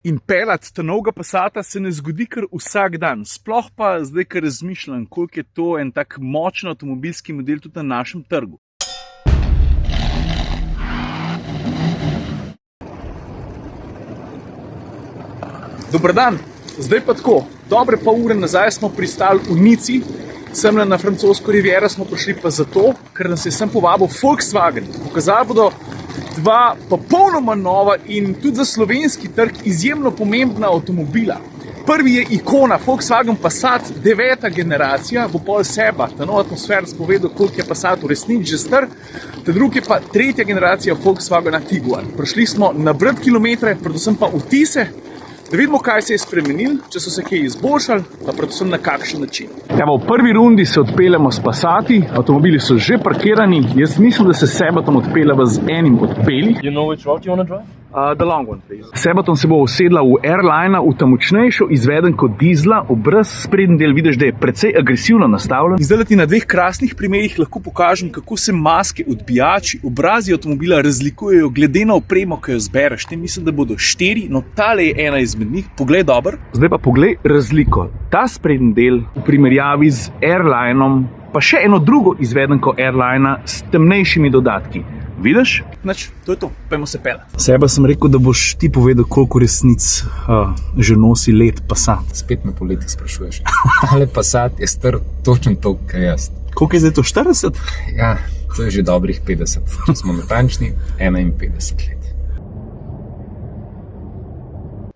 In peljati ta novega Passata se ne zgodi kar vsak dan. Sploh pa zdaj, ker razmišljam, koliko je to en tak močen avtomobilski model tudi na našem trgu. Dober dan, zdaj pa tako. Dobre pol ure nazaj smo pristali v Nici, semle na francosko riviero smo prišli pa zato, ker nas je sem povabil Volkswagen. Pokazali bodo dva popolnoma nova in tudi za slovenski trg izjemno pomembna avtomobila. Prvi je ikona Volkswagen Passat 9. generacija, bo pol seba, ta nova atmosfera spovedal, koliko je Passat v resnici že star. Ta drugi je pa 3. generacija Volkswagena Tiguan. Prišli smo nabrati kilometre, predvsem pa vtise, da vidimo, kaj se je spremenilo, če so se kaj izboljšali, pa predvsem na kakšen način. Evo, v prvi rundi se odpeljamo s Passati, avtomobili so že parkirani, jaz mislim, da se Sebatom odpeljava z enim od belih. You know which route you want to drive? The long one, please. Sebatom se bo usedla v Airlina, v ta močnejšo izvedenko dizla, obraz sprednji del vidiš, da je precej agresivno nastavljen. In zdaj ti na dveh krasnih primerih lahko pokažem, kako se maske, odbijači, obrazi avtomobila razlikujejo glede na opremo, ki jo zbereš. Te mislim, da bodo 4, no tale je ena izmed njih. Poglej dobro. Zdaj pa poglej razliko. Ta sprednji del v primerjavi z Airlinom, pa še eno drugo izvedenko Airlina s temnejšimi dodatki. Vidiš? Znači, to je to. Pojmo se peljati. Seba sem rekel, da boš ti povedal, koliko resnic že nosi let Passat. Spet me po letih sprašuješ. Ale Passat je star točno toliko, kaj jaz. Koliko je zdaj to, 40? Ja, to je že dobrih 50. Če smo natančni, 51 let.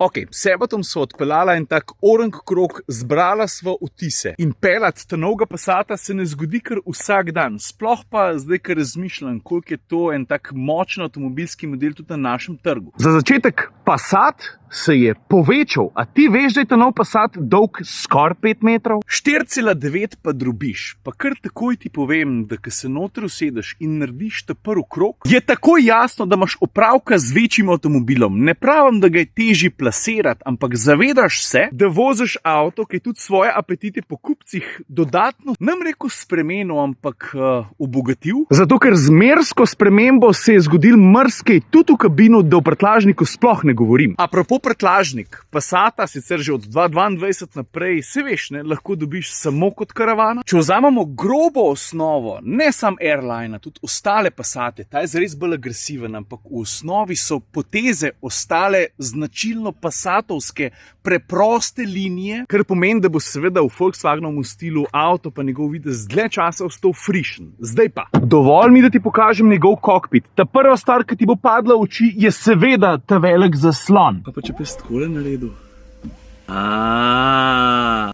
Ok, Sebatom so odpeljala en tak orang krog, zbrala sva vtise. In peljati ta novega Passata se ne zgodi kar vsak dan. Sploh pa zdaj, ker razmišljam, koliko je to en tak močen avtomobilski model tudi na našem trgu. Za začetek, Passat se je povečal. A ti veš, da je ta nov Passat dolg skoraj 5 metrov? 4,9 pa drobiš. Pa kar takoj ti povem, da ko se noter usedeš in narediš ta prvi krog, je takoj jasno, da imaš opravka z večjim avtomobilom. Ne pravim, da ga je težji plasirati, ampak zavedaš se, da voziš avto, ki je tudi svoje apetite po kupcih dodatno, nam rekel spremenil, ampak obogatil. Zato, ker z mersko spremembo se je zgodil marsikaj tudi v kabinu, da v prtljažniku sploh ne govorim. Apropo prtljažnik, Passata sicer že od 2022 naprej, se veš, ne, lahko dobiš samo kot karavana. Če vzamemo grobo osnovo, ne sam Airlina, tudi ostale Passate, ta je zares bolj agresiven, ampak v osnovi so poteze ostale značilno Passatovske preproste linije, kar pomeni, da bo seveda v Volkswagenovem stilu avto pa njegov videz dlje časa ostal frišen. Zdaj pa, dovolj mi, da ti pokažem njegov kokpit. Ta prva stvar, ki ti bo padla v oči, je seveda ta velik zaslon. Pa če pa jaz takole naredil.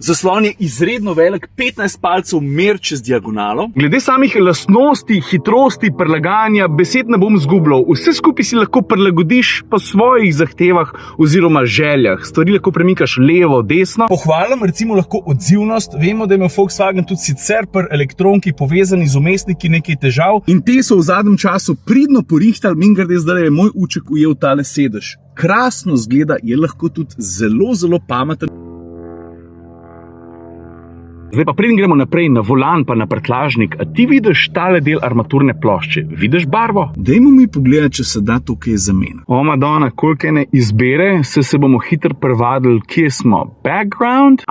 Zaslon je izredno velik, 15 palcev mer čez diagonalo. Glede samih lastnosti, hitrosti, prilagajanja, besed ne bom zgubljal. Vse skupaj si lahko prilagodiš po svojih zahtevah oziroma željah. Stvari lahko premikaš levo, desno. Pohvalim recimo lahko odzivnost. Vemo, da ima Volkswagen tudi sicer pri elektronki povezani z vmesniki nekaj težav. In te so v zadnjem času pridno porihtali, mimogrede zdaj je moj uček ujel tale sedež. Krasno zgleda, je lahko tudi zelo, zelo pameten. Zdaj pa preden gremo naprej na volan pa na prtljažnik, a ti vidiš tale del armaturne plošče? Vidiš barvo? Dajmo mi pogledati, če se da to kaj zamenjati. O, Madonna, koliko ene izbere, se bomo hitro prevadili, kje smo. Background?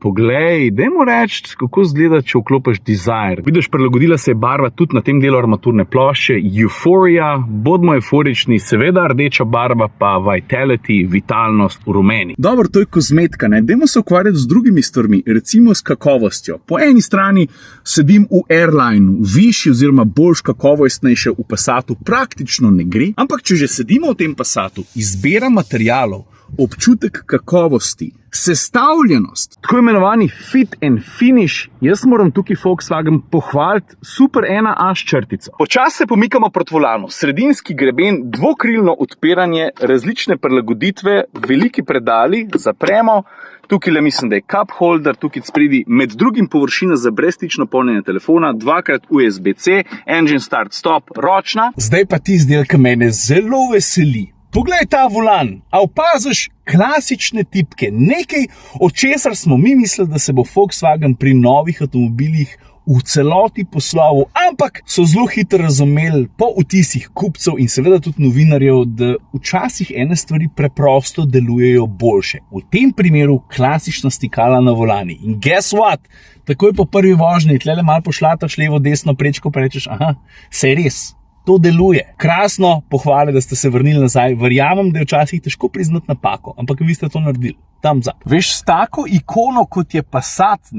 Poglej, dajmo reči, kako zgleda, če vklopiš Desire. Vidiš, prilagodila se je barva tudi na tem delu armaturne plošče. Euphoria, bodimo euforični, seveda rdeča barva, pa Vitality, vitalnost v rumeni. Dobro, to je kozmetika, ne? Dajmo se ukvarjati z drugimi stvarmi, recimo s kakovostjo. Po eni strani sedim v Airlineu, višji oziroma boljš kakovostnejše v Passatu praktično ne gre, ampak če že sedimo v tem Passatu, izbira materialov, občutek kakovosti, sestavljenost, tako imenovani fit and finish, jaz moram tukaj Volkswagen pohvaliti super 1A črtico. Počasi se pomikamo proti volanu, sredinski greben, dvokrilno odpiranje, različne prilagoditve, veliki predali, zapremo. Tukaj le mislim, da je cup holder, tukaj spredi med drugim površina za brezstično polnjenje telefona, 2x USB-C, engine start stop, ročna. Zdaj pa ti izdelka mene zelo veseli. Poglej ta volan, a opaziš klasične tipke, nekaj, od česar smo mi mislili, da se bo Volkswagen pri novih avtomobilih v celoti poslovil, ampak so zelo hitro razumeli po vtisih kupcev in seveda tudi novinarjev, da včasih ene stvari preprosto delujejo boljše. V tem primeru klasična stikala na volani. In guess what? Takoj po prvi vožnji, tlele malo pošlataš levo, desno prečko, pa rečeš, aha, saj res, to deluje. Krasno, pohvale, da ste se vrnili nazaj. Verjamem, da je včasih težko priznati napako, ampak vi ste to naredili. Thumbs up. Veš, s tako ikono, kot je Passat,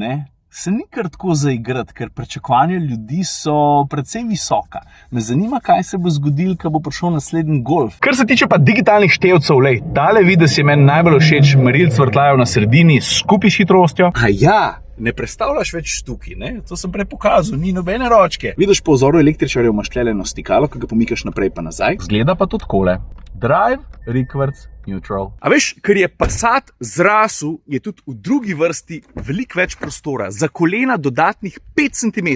se ni kar tako zaigrati, ker pričakovanja ljudi so precej visoka. Me zanima, kaj se bo zgodilo, ko bo prišel naslednji Golf. Kar se tiče pa digitalnih števcev, tale videz je meni najbolj všeč, merilc vrtljajo na sredini skupaj s hitrostjo. A ja, ne predstavljaš več štuki, to sem prej pokazal, ni nobene ročke. Vidiš po vzoru električarjev imaš tlele stikalo, ki ga pomikaš naprej pa nazaj. Zgleda pa tudi takole. Drive, reverse, neutral. A veš, ker je Passat zrasel, je tudi v drugi vrsti veliko več prostora, za kolena dodatnih 5 cm.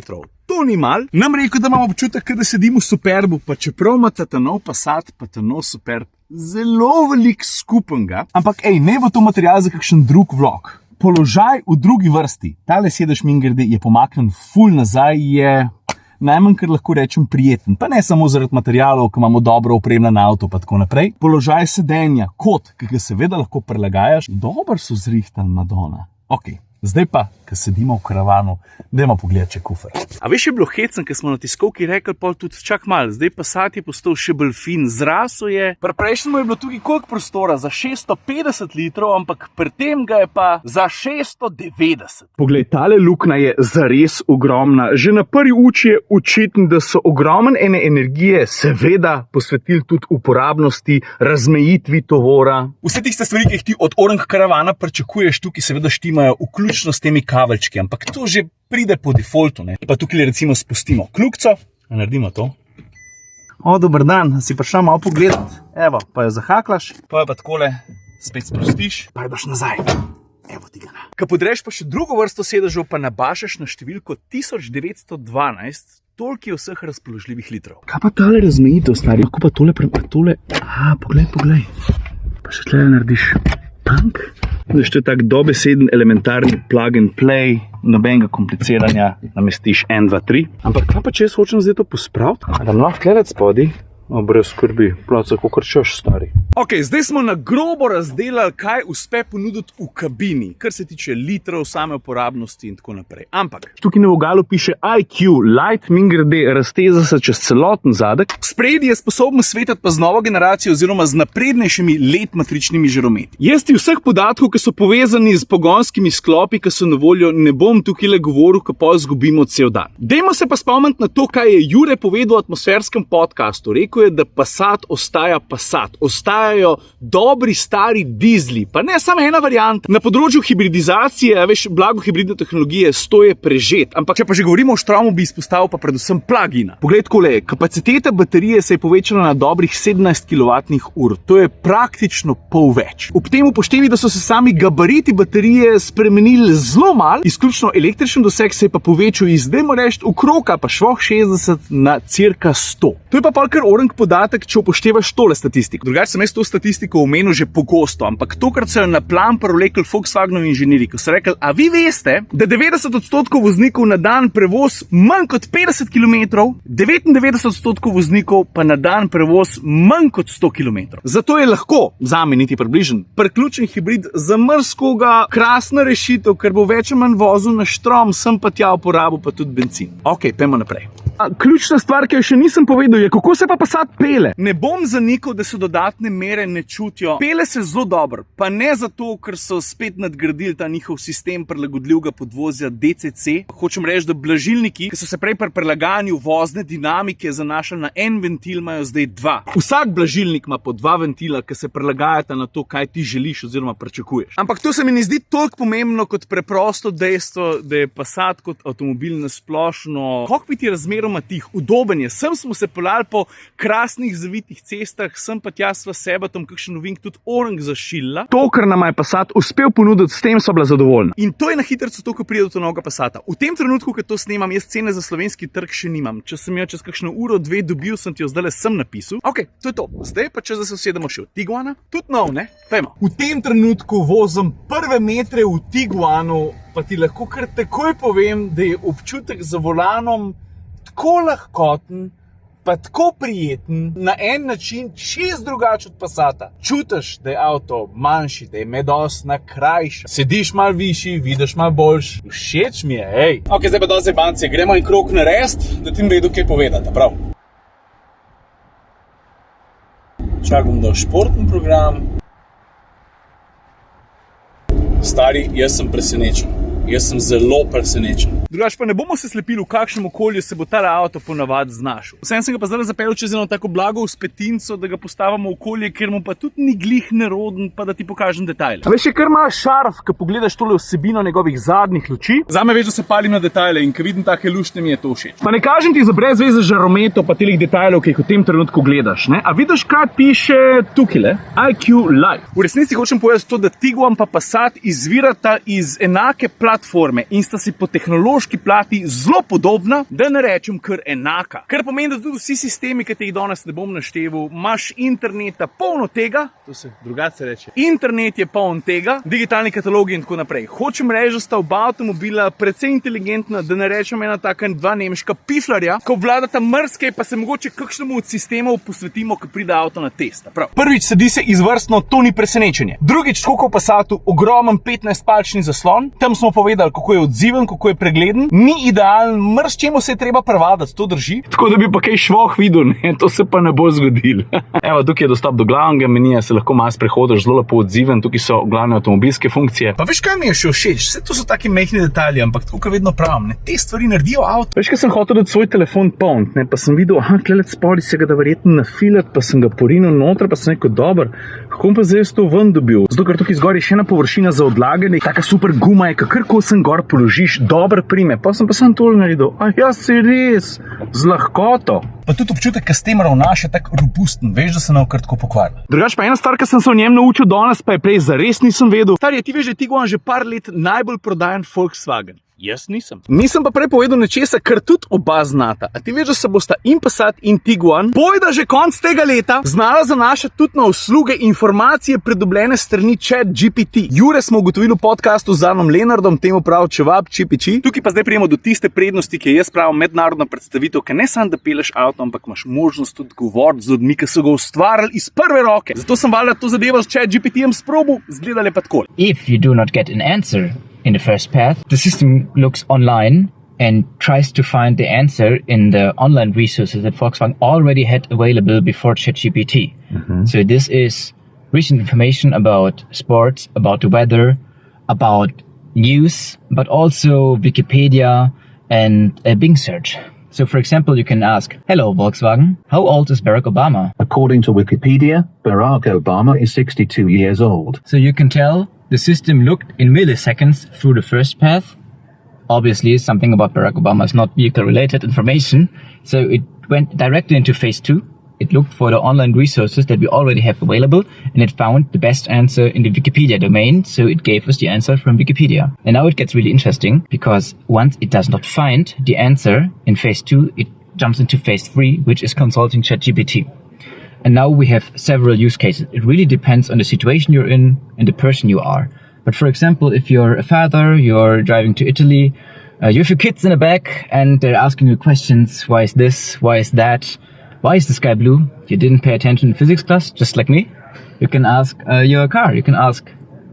To ni mal. Nam rekel, da imamo občutek, da sedimo v Superbu, pa čeprav ima ta nov Passat, pa ta nov Superb zelo veliko skupenega. Ampak ne bo to material za kakšen drug vlog. Položaj v drugi vrsti, tale sedež mimogrede je pomaknen ful nazaj, je najmanj, kar lahko rečem, prijeten. Pa ne samo zaradi materialov, ki imamo dobro opremljen avto, pa tako naprej. Položaj sedenja, kot, ki ga seveda lahko prilagajaš, dobro so zrihtali Madonna. Ok, zdaj pa, ko sedimo v karavanu, dajmo pogledati, če kufer. A veš, je bilo hecen, ker smo na tiskovki rekli pol tudi, čak mal, zdaj Passat je postal še bolj fin, zrasel je. Pri prejšnjemu je bilo tudi koliko prostora, za 650 litrov, ampak pri tem ga je pa za 690. Poglej, tale luknja je zares ogromna. Že na prvi uči je očitno, da so ogromen ene energije seveda posvetili tudi uporabnosti, razmejitvi tovora. Vse tiste stvari, ki jih ti od Orange karavana pričakuješ, tukaj seveda štimajo, vključno s temi kaveljčki, ampak to že pride po defaultu. Pa tukaj recimo spustimo kljukico, naredimo to. Dober dan, si prišel malo pogledati. Evo, pa jo zahaklaš, pa jo pa takole spet spustiš, pa jo daš nazaj. Evo ti ga na. Ko podreš pa še drugo vrsto sedežev, pa nabašaš na številko 1912, toliko je vseh razpoložljivih litrov. Kaj pa tale razmejitev, stari? Lahko pa tole poglej. Pa še tle narediš tank. Še tak dobeseden elementarni plug and play, nobenega kompliciranja, namestiš 1, 2, 3. Ampak kaj pa, če jaz hočem zdaj to pospraviti? Da mi lahko gledati spodaj? Brez skrbi, placa, kakor češ, stari. Ok, zdaj smo na grobo razdelali, kaj uspe ponuditi v kabini, kar se tiče litrov, same uporabnosti in tako naprej. Ampak tukaj na vogalu piše IQ, Light, mimogrede, razteza se čez celoten zadek. Spredje je sposobno svetati pa z novo generacijo oziroma z naprednejšimi LED matričnimi žarometi. Jaz ti vseh podatkov, ki so povezani z pogonskimi sklopi, ki so na voljo, ne bom tukaj le govoril, kako izgubimo cel dan. Dajmo se pa spomniti na to, kaj je Jure povedal v atmosferskem podcastu. Je, da Passat ostaja Passat. Ostajajo dobri stari dizli, pa ne samo ena varianta. Na področju hibridizacije, veš, blago hibridne tehnologije, stoje prežet. Ampak če pa že govorimo o štromu, bi izpostavil pa predvsem plugina. Poglej takole, kapaciteta baterije se je povečala na dobrih 17 kWh. To je praktično pol več. Ob tem upoštevi, da so se sami gabariti baterije spremenili zelo malo, izključno električen doseg se je pa povečal iz, dajmo reči, okroka pa švoh 60 na cirka 100. To je pa kar podatek, če upoštevaš tole statistiko. Drugače sem jaz to statistiko omenil že pogosto, ampak tokrat so jo na plan prevlekli Volkswagenovi inženirji, ko so rekli, a vi veste, da 90% voznikov na dan prevoz manj kot 50 km, 99% voznikov pa na dan prevoz manj kot 100 km. Zato je lahko, zame niti približen, priključen hibrid za mrzkoga krasna rešitev, ker bo več ali manj vozil na štrom, sem pa tja uporabil pa tudi bencin. Ok, pojmo naprej. Ključna stvar, ki jo še nisem povedal, je, kako se pa Passat pele. Ne bom zanikal, da se dodatne mere ne čutijo. Pele se zelo dobro, pa ne zato, ker so spet nadgradili ta njihov sistem prilagodljivega podvozja DCC. Hočem reči, da blažilniki, ki so se prej pri prilagajanju vozne dinamike zanašali na en ventil, imajo zdaj 2. Vsak blažilnik ima po 2 ventila, ki se prilagajata na to, kaj ti želiš oziroma pričakuješ. Ampak to se mi ne zdi toliko pomembno kot preprosto dejstvo, da je Passat kot avtomobil na splošno kokpit je razmeroma tih, udoben je. Sem smo se pelali po krasnih zavitih cestah, sem pa tja sva sebatom kakšen novink tudi Orange zašila. To, kar nam je Passat uspel ponuditi, s tem sva bila zadovoljna. In to je na hitrico to, ko pride do novega Passata. V tem trenutku, ko to snemam, jaz cene za slovenski trg še nimam. Če sem jo čez kakšno uro, 2 dobil, sem ti jo zdaj sem napisal. Ok, to je to. Zdaj pa čas, da se usedemo še v Tiguana. Tudi nov, ne? Pejmo. V tem trenutku vozim prve metre v Tiguanu pa ti lahko kar takoj povem, da je občutek za volanom tako lahkoten, pa tako prijeten, na en način čist drugače od Passata. Čutiš, da je avto manjši, da je medosna krajša. Sediš malo višji, vidiš malo boljši. Všeč mi je, hej. Ok, zdaj pa dosti banci, gremo en krog narediti, da ti vedo, kaj povedati, prav. Čakam, da športni program. Stari, jaz sem presenečen. Jaz sem zelo presenečen. Drugač pa ne bomo se slepili, v kakšnem okolju se bo ta avto ponavadi znašel. Vsem sem ga pa zdaj zapeljal čez eno tako blago vzpetinco, da ga postavimo v okolje, kjer mu pa tudi ni glih neroden, pa da ti pokažem detajle. A veš, je kar malo šarf, ko pogledaš tole vsebino njegovih zadnjih luči. Zame veš, da se palim na detajle in ko vidim take luštne, mi je to všeč. Pa ne kažem ti za brez veze žarometov pa telih detajlov, ki jih v tem trenutku gledaš, ne? A vidiš, kaj piše tukaj, IQ Live? V resnici hočem povedati to, da Tiguan pa Passat izvirata iz enake platforme in sta si po tehnološki plati zelo podobna, da ne rečem kar enaka. Kar pomeni, da tudi vsi sistemi, ki te jih danes ne bom našteval, imaš interneta polno tega, to se drugače reče, internet je poln tega, digitalni katalogi in tako naprej. Hočem reči, da sta oba avtomobila precej inteligentna, da ne rečem ena taka dva nemška piflarja, ko vladata mrske, pa se mogoče kakšnemu od sistemov posvetimo, ko pride avto na test. Prav. Prvič, sedi se izvrstno, to ni presenečenje. Drugič, tako v Passatu, ogromen 15-palčni zaslon, tam smo povedali, kako je odziven, kako je pregleden, ni idealen, mrz čemu se je treba prevadati, to drži. Tako da bi pa kaj švoh videl, ne? To se pa ne bo zgodilo. Evo, tukaj je dostop do glavnega menija, se lahko malo sprehodiš, zelo lepo odziven, tukaj so glavne avtomobilske funkcije. Pa veš, kaj mi je še všeč? Vse to so taki mehni detalji, ampak tako vedno pravim, ne? Te stvari naredijo avto. Veš, kaj sem hotel dati svoj telefon poln, ne? Pa sem videl, klele spori se ga da verjetno nafilat, pa sem ga porinil noter, pa sem rekel, dober, kako pa zdaj to ven dobil? Zato, ker tukaj zgor je še ena površina za odlaganje, taka super guma je, kakrko sem gor položiš, dober prime, pa sem tole naredil. Jaz si res, z lahkoto. Pa tudi občutek, ki s tem ravnaš, je tak robusten, veš, da se ne bo kar tako pokvaril. Drugač pa ena stvar, ki sem se o njem naučil danes, pa je prej zares nisem vedel. Stari, ti veš, da je Tiguan že par let najbolj prodajan Volkswagen. Jaz nisem. Nisem pa prej povedal nečesa, kar tudi oba znata. A ti veš, da se bosta in Passat in Tiguan bojda že konc tega leta znala zanašati tudi na usluge informacije pridobljene strani ChatGPT. Jure smo ugotovili v podcastu z Anom Lenardom, temu pravi Čevap Čipiči. Tukaj pa zdaj prijemo do tiste prednosti, ki je jaz pravim mednarodna predstavitev, ki ne samo da peleš avto, ampak imaš možnost tudi govoriti z ljudmi, ki so ga ustvarjali iz prve roke. Zato sem valjda to zadevo s ChatGPT-jem sprobil, zgledale pa takole. If you do not get an answer in the first path, the system looks online and tries to find the answer in the online resources that Volkswagen already had available before ChatGPT. So this is recent information about sports, about the weather, about news, but also Wikipedia and a Bing search. So, for example, you can ask, hello, Volkswagen, how old is Barack Obama? According to Wikipedia, Barack Obama is 62 years old. So you can tell the system looked in milliseconds through the first path. Obviously, something about Barack Obama is not vehicle-related information. So it went directly into phase 2. It looked for the online resources that we already have available, and it found the best answer in the Wikipedia domain, so it gave us the answer from Wikipedia. And now it gets really interesting, because once it does not find the answer in phase 2, it jumps into phase 3, which is consulting ChatGPT. And now we have several use cases. It really depends on the situation you're in and the person you are. But for example, if you're a father, you're driving to Italy, you have your kids in the back, and they're asking you questions, why is this, why is that? Why is the sky blue? You didn't pay attention in physics class, just like me. You can ask your car. You can ask,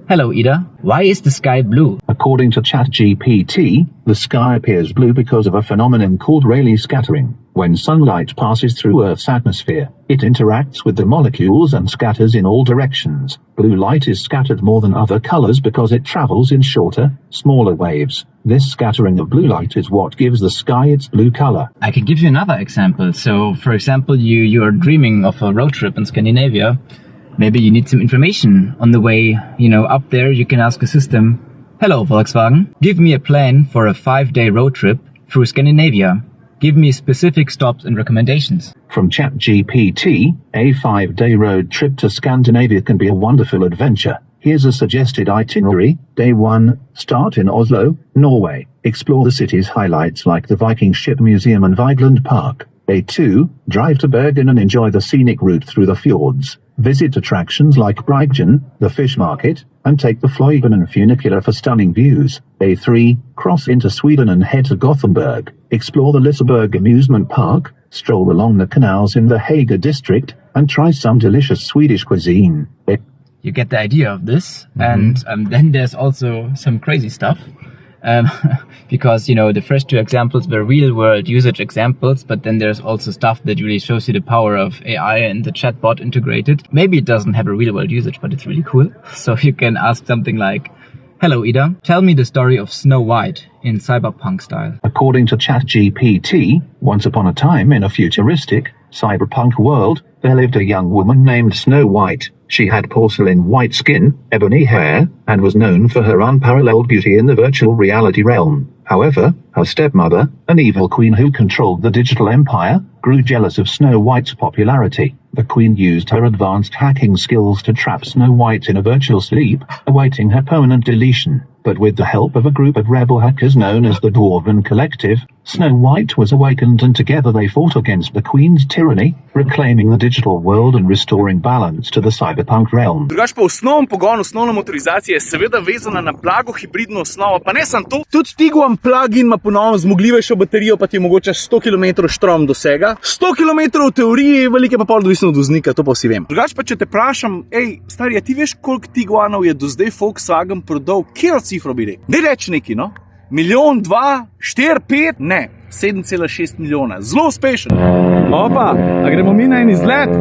hello, Ida, why is the sky blue? According to ChatGPT, the sky appears blue because of a phenomenon called Rayleigh scattering. When sunlight passes through Earth's atmosphere, it interacts with the molecules and scatters in all directions. Blue light is scattered more than other colors because it travels in shorter, smaller waves. This scattering of blue light is what gives the sky its blue color. I can give you another example. So, for example, you're dreaming of a road trip in Scandinavia. Maybe you need some information on the way, up there. You can ask a system, hello, Volkswagen, give me a plan for a 5-day road trip through Scandinavia. Give me specific stops and recommendations. From ChatGPT, a 5-day road trip to Scandinavia can be a wonderful adventure. Here's a suggested itinerary. Day 1, start in Oslo, Norway. Explore the city's highlights like the Viking Ship Museum and Vigeland Park. Day 2, drive to Bergen and enjoy the scenic route through the fjords. visit attractions like Breigen, the fish market, and take the Floibenen funicular for stunning views. A3, cross into Sweden and head to Gothenburg, explore the Liseberg amusement park, stroll along the canals in the Haga district, and try some delicious Swedish cuisine. You get the idea of this. And then there's also some crazy stuff. Because, you know, the first two examples were real world usage examples, but then there's also stuff that really shows you the power of AI and the chatbot integrated. Maybe it doesn't have a real world usage, but it's really cool. So you can ask something like, "Hello, Ida, tell me the story of Snow White in cyberpunk style." According to ChatGPT, once upon a time in a futuristic, cyberpunk world, there lived a young woman named Snow White. She had porcelain white skin, ebony hair, and was known for her unparalleled beauty in the virtual reality realm. However, her stepmother, an evil queen who controlled the digital empire, grew jealous of Snow White's popularity. The queen used her advanced hacking skills to trap Snow White in a virtual sleep, awaiting her permanent deletion. But with the help of a group of rebel hackers known as the Dwarven Collective, Snow White was awakened and together they fought against the Queen's tyranny, reclaiming the digital world and restoring balance to the cyberpunk realm. Drugač pa osnovni pogon, osnovna motorizacija je seveda vezana na blago hibridno osnovo, pa ne samo to. Tudi Tiguan plug-in ima ponovno zmogljivejšo baterijo, pa ti omogoča 100 km štrom dosega. 100 km v teoriji, velike pa pol odvisno od voznika, to pa vsi vem. Drugač pa če te vprašam, stari, a ti veš, koliko Tiguanov je do zdaj Volkswagen prodal? Kjer cifro bi rekel? Daj reči neki, no? 1, 2, 4, 5? Ne, 7,6 milijona. Zelo uspešen. Opa, a gremo mi na en izlet?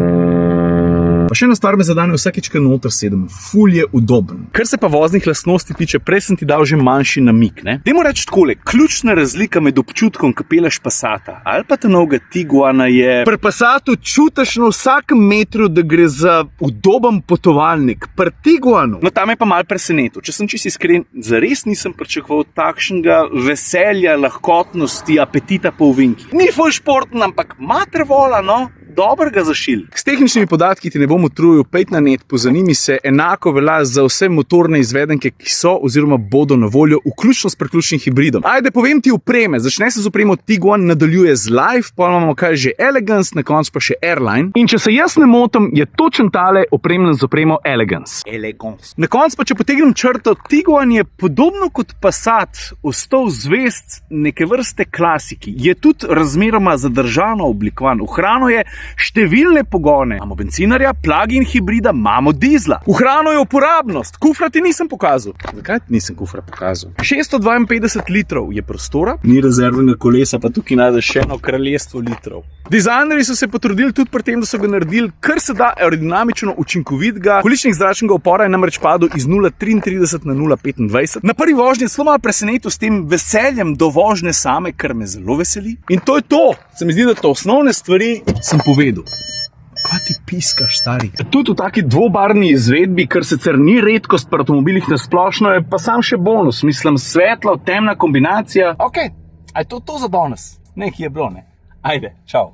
Pa še ena stvar me zadane vsakič, ko noter sedem. Ful je udoben. Kar se pa voznih lastnosti tiče, prej sem ti dal že manjši namig, ne? Dajmo reči takole, ključna razlika med občutkom, ko peleš Passata ali pa novega Tiguana je, pri Passatu čutiš na vsakem metru, da gre za udoben potovalnik. Pri Tiguanu, no tam je pa malo presenetil. Če sem čisto iskren, zares nisem pričakoval takšnega veselja, lahkotnosti, apetita po ovinkih. Ni ful športen, ampak mater vola, no? Dobrega zašil. S tehničnimi podatki ti ne bom utrujil, pejt na net, pozanimi se, enako velja za vse motorne izvedenke, ki so oziroma bodo na voljo, vključno s priključnim hibridom. Ajde, povem ti opreme. Začne se z opremo Tiguan, nadaljuje z Life, pa imamo kaj že Elegance, na koncu pa še Airline. In če se jaz ne motim, je točen tale opremljen z opremo Elegance. Na koncu pa, če potegnem črto, Tiguan je podobno kot Passat ostal zvest neke vrste klasiki. Je tudi razmeroma zadržano oblikovan. Ohrano je številne pogone. Imamo bencinarja, plug-in hibrida, imamo dizla. Ohranjajo uporabnost. Kufra ti nisem pokazal. Zakaj ti nisem kufra pokazal? 652 litrov je prostora, ni rezervnega kolesa, pa tukaj najdeš še eno kraljestvo litrov. Dizajnerji so se potrudili tudi pri tem, da so ga naredili kar se da aerodinamično učinkovitega. Količnik zračnega upora je namreč padel iz 0,33 na 0,25. Na prvi vožnji je zelo malo presenetil s tem veseljem do vožnje same, kar me zelo veseli. In to je to. Se mi zdi, da to osnovne stvari sem povedal. Kaj ti piskaš, stari? Tudi v taki dvobarvni izvedbi, kar sicer ni redkost pri avtomobilih na splošno, je pa sam še bonus. Mislim, svetlo, temna kombinacija. Ok, a je to za danes? Nekaj je bilo, ne? Ajde, čau.